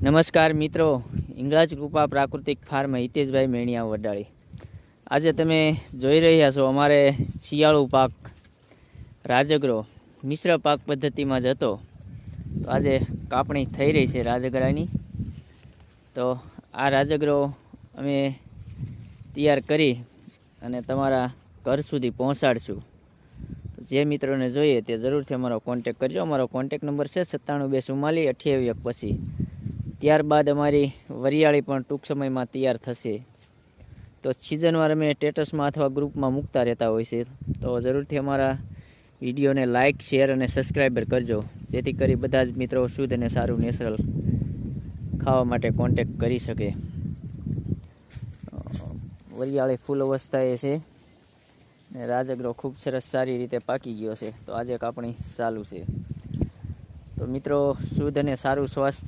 નમસ્કાર મિત્રો, ઇંગળાજ કૃપા પ્રાકૃતિક ફાર્મ હિતેશભાઈ મેણિયા વડાળી. આજે તમે જોઈ રહ્યા છો અમારે શિયાળુ પાક રાજગરો મિશ્ર પાક પદ્ધતિમાં જ હતો. તો આજે કાપણી થઈ રહી છે રાજગરાની. તો આ રાજગરો અમે તૈયાર કરી અને તમારા ઘર સુધી પહોંચાડશું. જે મિત્રોને જોઈએ તે જરૂરથી અમારો કોન્ટેક કરજો. અમારો કોન્ટેક નંબર છે 97244828 ત્યારબાદ અમારી વરિયાળી પણ ટૂંક સમયમાં તૈયાર થશે. તો સિઝનવાર અમે સ્ટેટસમાં અથવા ગ્રુપમાં મૂકતા રહેતા હોય છે. તો જરૂરથી અમારા વિડીયોને લાઇક, શેર અને સબસ્ક્રાઈબર કરજો, જેથી કરી બધા જ મિત્રો શુદ્ધ અને સારું નેચરલ ખાવા માટે કોન્ટેક કરી શકે. વરિયાળી ફૂલ અવસ્થાએ છે ને રાજગરો ખૂબ સરસ સારી રીતે પાકી ગયો છે. તો આજે કાપણી ચાલુ છે. તો મિત્રો, શુદ્ધ અને સારું સ્વાસ્થ્ય